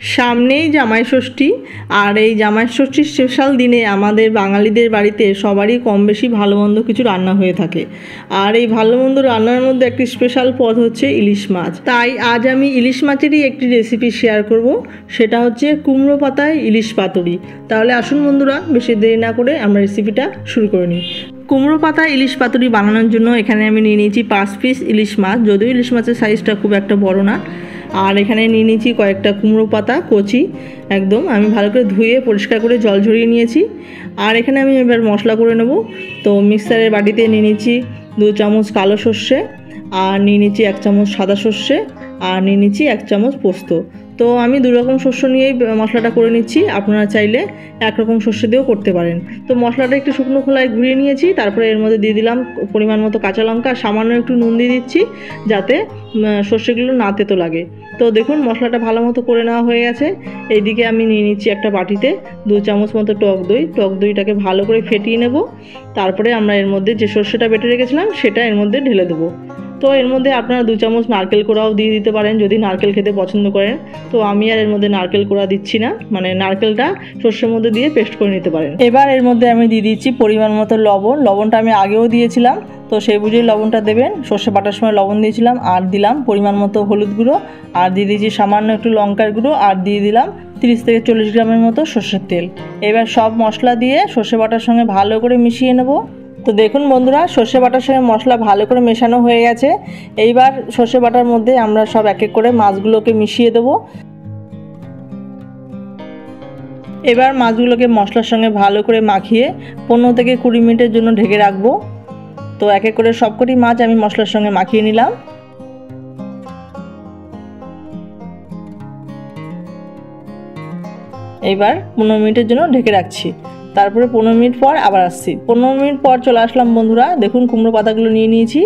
সামনেই জামাই ষষ্ঠী, আর এই জামাই ষষ্ঠীর স্পেশাল দিনে আমাদের বাঙালিদের বাড়িতে সবারই কম বেশি ভালো মন্দ কিছু রান্না হয়ে থাকে। আর এই ভালো মন্দ রান্নার মধ্যে একটি স্পেশাল পদ হচ্ছে ইলিশ মাছ। তাই আজ আমি ইলিশ মাছেরই একটি রেসিপি শেয়ার করব, সেটা হচ্ছে কুমড়ো পাতায় ইলিশ পাতুরি। তাহলে আসুন বন্ধুরা, বেশি দেরি না করে আমরা রেসিপিটা শুরু করে নিই। কুমড়ো পাতা ইলিশ পাতুরি বানানোর জন্য এখানে আমি নিয়ে নিয়েছি 5 পিস ইলিশ মাছ, যদিও ইলিশ মাছের সাইজটা খুব একটা বড় না। আর এখানে নিয়ে নিয়েছি কয়েকটা কুমড়ো পাতা কচি, একদম আমি ভালো করে ধুয়ে পরিষ্কার করে জল ঝরিয়ে নিয়েছি। আর এখানে আমি এবার মশলা করে নেব। তো মিক্সারের বাটিতে নিয়ে নিয়েছি 2 চামচ কালো সর্ষে, আর নিয়ে নিয়েছি 1 চামচ সাদা সর্ষে, আর নিয়ে নিয়েছি 1 চামচ পোস্ত। তো আমি 2 রকম শস্য নিয়েই মশলাটা করে নিচ্ছি, আপনারা চাইলে 1 রকম শস্য দিয়েও করতে পারেন। তো মশলাটা একটু শুকনো খোলায় ঘুরিয়ে নিয়েছি, তারপরে এর মধ্যে দিয়ে দিলাম পরিমাণ মতো কাঁচা লঙ্কা, সামান্য একটু নুন দিয়ে দিচ্ছি যাতে সর্ষেগুলো না তেতো লাগে। তো দেখুন মশলাটা ভালো মতো করে নেওয়া হয়ে গেছে। এইদিকে আমি নিয়ে নিচ্ছি একটা বাটিতে 2 চামচ মতো টক দইটাকে ভালো করে ফেটিয়ে নেব। তারপরে আমরা এর মধ্যে যে সর্ষেটা বেটে রেখেছিলাম সেটা এর মধ্যে ঢেলে দেবো। তো এর মধ্যে আপনারা 2 চামচ নারকেল কোড়াও দিয়ে দিতে পারেন যদি নারকেল খেতে পছন্দ করেন। তো আমি আর এর মধ্যে নারকেল কোড়া দিচ্ছি না, মানে নারকেলটা সর্ষের মধ্যে দিয়ে পেস্ট করে নিতে পারেন। এবার এর মধ্যে আমি দিয়ে দিচ্ছি পরিমাণ মতো লবণটা আমি আগেও দিয়েছিলাম, তো সেই বুঝেই লবণটা দেবেন। সর্ষে বাটার সময় লবণ দিয়েছিলাম, আর দিলাম পরিমাণ মতো হলুদ গুঁড়ো, আর দিয়ে দিয়েছি সামান্য একটু লঙ্কার গুঁড়ো, আর দিয়ে দিলাম 30 থেকে 40 গ্রামের মতো সর্ষের তেল। এবার সব মশলা দিয়ে সর্ষে বাটার সঙ্গে ভালো করে মিশিয়ে নেব। তো দেখুন বন্ধুরা, সর্ষে বাটার সঙ্গে মশলা ভালো করে মেশানো হয়ে গেছে। এইবার সর্ষে বাটার মধ্যে আমরা সব এক এক করে মাছগুলোকে মিশিয়ে দেব। এবার মাছগুলোকে মশলার সঙ্গে ভালো করে মাখিয়ে 15 থেকে 20 মিনিটের জন্য ঢেকে রাখবো। তো এক এক করে সবকটি মাছ আমি মশলার সঙ্গে মাখিয়ে নিলাম। এবার 15 মিনিটের জন্য ঢেকে রাখছি। তারপরে 15 মিনিট পর আবার আসছি। 15 মিনিট পর চলে আসলাম বন্ধুরা। দেখুন কুমড়ো পাতাগুলো নিয়ে নিয়েছি।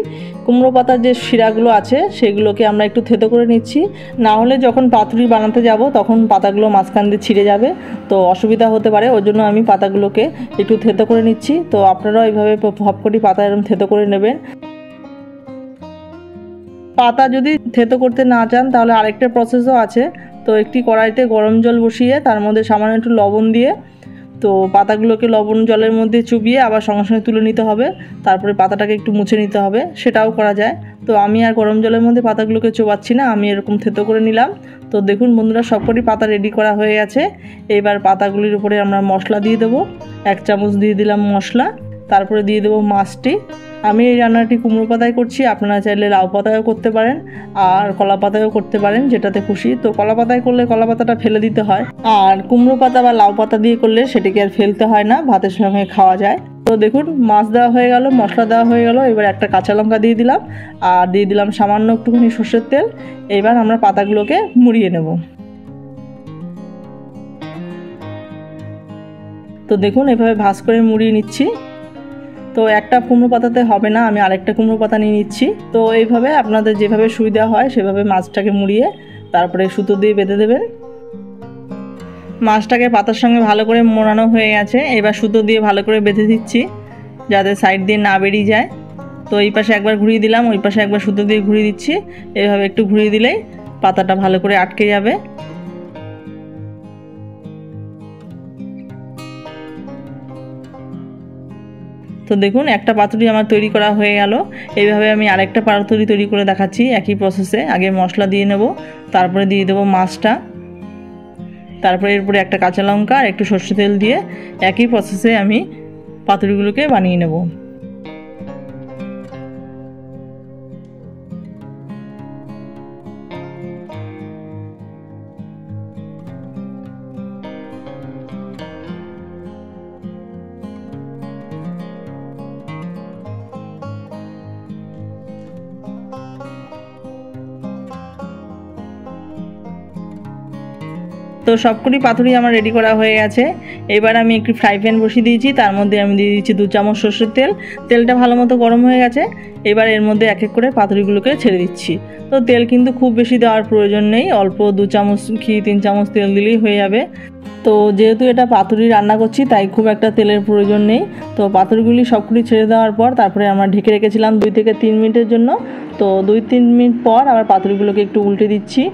কুমড়ো পাতার যে শিরাগুলো আছে সেগুলোকে আমরা একটু থেতো করে নিচ্ছি, না হলে যখন পাতুরি বানাতে যাব তখন পাতাগুলো মাঝখান দিয়ে ছিঁড়ে যাবে, তো অসুবিধা হতে পারে। ওই জন্য আমি পাতাগুলোকে একটু থেতো করে নিচ্ছি। তো আপনারাও এইভাবে সবকটি পাতা এরকম থেতো করে নেবেন। পাতা যদি থেতো করতে না চান তাহলে আরেকটা প্রসেসও আছে। তো একটি কড়াইতে গরম জল বসিয়ে তার মধ্যে সামান্য একটু লবণ দিয়ে তো পাতাগুলোকে লবণ জলের মধ্যে চুবিয়ে আবার সঙ্গে সঙ্গে তুলে নিতে হবে। তারপরে পাতাটাকে একটু মুছে নিতে হবে, সেটাও করা যায়। তো আমি আর গরম জলের মধ্যে পাতাগুলোকে চোবাচ্ছি না, আমি এরকম থেতো করে নিলাম। তো দেখুন বন্ধুরা, সবকটি পাতা রেডি করা হয়ে গেছে। এবার পাতাগুলির উপরে আমরা মশলা দিয়ে দেবো। 1 চামচ দিয়ে দিলাম মশলা, তারপরে দিয়ে দেবো মাছটি। আমি এই রান্নাটি কুমড়ো পাতায় করছি, আপনারা চাইলে লাউ পাতায়ও করতে পারেন আর কলা পাতায়ও করতে পারেন, যেটাতে খুশি। তো কলা পাতায় করলে কলা পাতাটা ফেলে দিতে হয়, আর কুমড়ো পাতা বা লাউ পাতা দিয়ে করলে সেটিকে আর ফেলতে হয় না, ভাতের সঙ্গে খাওয়া যায়। তো দেখুন মাছ দেওয়া হয়ে গেল, মশলা দেওয়া হয়ে গেল। এবার একটা কাঁচা লঙ্কা দিয়ে দিলাম, আর দিয়ে দিলাম সামান্য একটুখানি সর্ষের তেল। এবার আমরা পাতাগুলোকে মুড়িয়ে নেব। তো দেখুন এভাবে ভাঁজ করে মুড়িয়ে নিচ্ছি। তো একটা কুমড়ো পাতাতে হবে না, আমি আরেকটা কুমড়ো পাতা নিয়ে নিচ্ছি। তো এইভাবে আপনাদের যেভাবে সুবিধা হয় সেভাবে মাছটাকে মুড়িয়ে তারপরে সুতো দিয়ে বেঁধে দেবেন। মাছটাকে পাতার সঙ্গে ভালো করে মোড়ানো হয়ে গেছে। এবার সুতো দিয়ে ভালো করে বেঁধে দিচ্ছি যাতে সাইড দিয়ে না বেরিয়ে যায়। তো এই পাশে একবার ঘুরিয়ে দিলাম, ওই পাশে একবার সুতো দিয়ে ঘুরিয়ে দিচ্ছি। এইভাবে একটু ঘুরিয়ে দিলেই পাতাটা ভালো করে আটকে যাবে। তো দেখুন একটা পাতুরি আমার তৈরি করা হয়ে গেল। এইভাবে আমি আরেকটা পাতুরি তৈরি করে দেখাচ্ছি একই প্রসেসে। আগে মশলা দিয়ে নেব, তারপরে দিয়ে দেবো মাছটা, তারপরে এরপরে একটা কাঁচা লঙ্কা আর একটু সর্ষে তেল দিয়ে একই প্রসেসে আমি পাতুরিগুলোকে বানিয়ে নেব। তো সবকটি পাতুরি আমার রেডি করা হয়ে গেছে। এবার আমি একটি ফ্রাই প্যান বসিয়ে দিয়েছি, তার মধ্যে আমি দিয়ে দিচ্ছি 2 চামচ সর্ষের তেল। তেলটা ভালো মতো গরম হয়ে গেছে। এবার এর মধ্যে এক এক করে পাতুরিগুলোকে ছেড়ে দিচ্ছি। তো তেল কিন্তু খুব বেশি দেওয়ার প্রয়োজন নেই, অল্প 2 চামচ কি 3 চামচ তেল দিলেই হয়ে যাবে। তো যেহেতু এটা পাতুরি রান্না করছি তাই খুব একটা তেলের প্রয়োজন নেই। তো পাতুরিগুলি সবগুলি ছেড়ে দেওয়ার পর তারপরে আমরা ঢেকে রেখেছিলাম 2 থেকে 3 মিনিটের জন্য। তো 2-3 মিনিট পর আবার পাতুরিগুলোকে একটু উল্টে দিচ্ছি।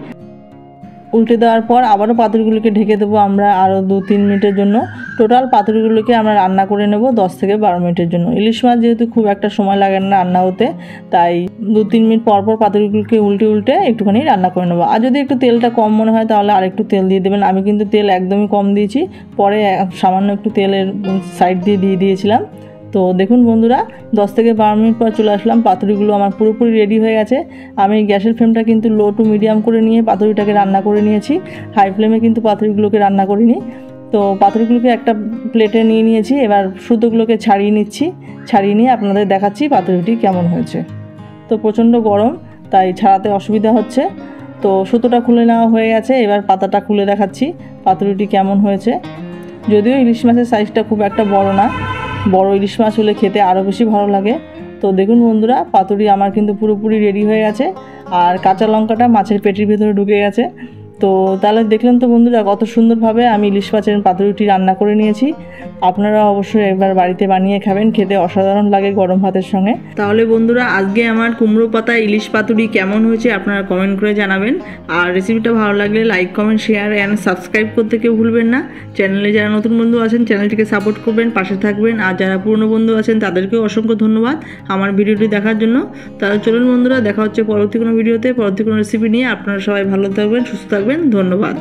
উল্টে দেওয়ার পর আবারও পাতুরিগুলোকে ঢেকে দেবো আমরা আরও 2-3 মিনিটের জন্য। টোটাল পাতুরিগুলোকে আমরা রান্না করে নেব 10 থেকে 12 মিনিটের জন্য। ইলিশ মাছ যেহেতু খুব একটা সময় লাগে না রান্না হতে, তাই 2-3 মিনিট পর পর পাতুরিগুলোকে উল্টে একটুখানি রান্না করে নেবো। আর যদি একটু তেলটা কম মনে হয় তাহলে আর একটু তেল দিয়ে দেবেন। আমি কিন্তু তেল একদমই কম দিয়েছি, পরে সামান্য একটু তেলের সাইড দিয়ে দিয়েছিলাম। তো দেখুন বন্ধুরা, 10 থেকে 12 মিনিট পর চলে আসলাম। পাতুরিগুলো আমার পুরোপুরি রেডি হয়ে গেছে। আমি গ্যাসের ফ্লেমটা কিন্তু লো টু মিডিয়াম করে নিয়ে পাতুরিটাকে রান্না করে নিয়েছি, হাই ফ্লেমে কিন্তু পাতুরিগুলোকে রান্না করিনি। তো পাতুরিগুলোকে একটা প্লেটে নিয়ে নিয়েছি, এবার সুতোগুলোকে ছাড়িয়ে নিয়ে আপনাদের দেখাচ্ছি পাতুরিটি কেমন হয়েছে। তো প্রচণ্ড গরম, তাই ছাড়াতে অসুবিধা হচ্ছে। তো সুতোটা খুলে নেওয়া হয়ে গেছে, এবার পাতাটা খুলে দেখাচ্ছি পাতুরিটি কেমন হয়েছে। যদিও ইলিশ মাছের সাইজটা খুব একটা বড় না, বড় ইলিশ মাছ হলে খেতে আরও বেশি ভালো লাগে। তো দেখুন বন্ধুরা, পাতুরি আমার কিন্তু পুরোপুরি রেডি হয়ে গেছে, আর কাঁচা লঙ্কাটা মাছের পেটির ভেতরে ঢুকে গেছে। তো তাহলে দেখলেন তো বন্ধুরা, কত সুন্দরভাবে আমি ইলিশ মাছের পাতুরিটি রান্না করে নিয়েছি। আপনারা অবশ্যই একবার বাড়িতে বানিয়ে খাবেন, খেতে অসাধারণ লাগে গরম ভাতের সঙ্গে। তাহলে বন্ধুরা, আজকে আমার কুমড়ো পাতা ইলিশ পাতুরি কেমন হয়েছে আপনারা কমেন্ট করে জানাবেন। আর রেসিপিটা ভালো লাগলে like, comment, share and subscribe করতে কেউ ভুলবেন না। চ্যানেলে যারা নতুন বন্ধু আছেন চ্যানেলটিকে সাপোর্ট করবেন, পাশে থাকবেন। আর যারা পুরনো বন্ধু আছেন তাদেরকেও অসংখ্য ধন্যবাদ আমার ভিডিওটি দেখার জন্য। তাহলে চলুন বন্ধুরা, দেখা হচ্ছে পরবর্তী কোনো ভিডিওতে, পরবর্তী কোনো রেসিপি নিয়ে। আপনারা সবাই ভালো থাকবেন, সুস্থ থাকবেন। ধন্যবাদ।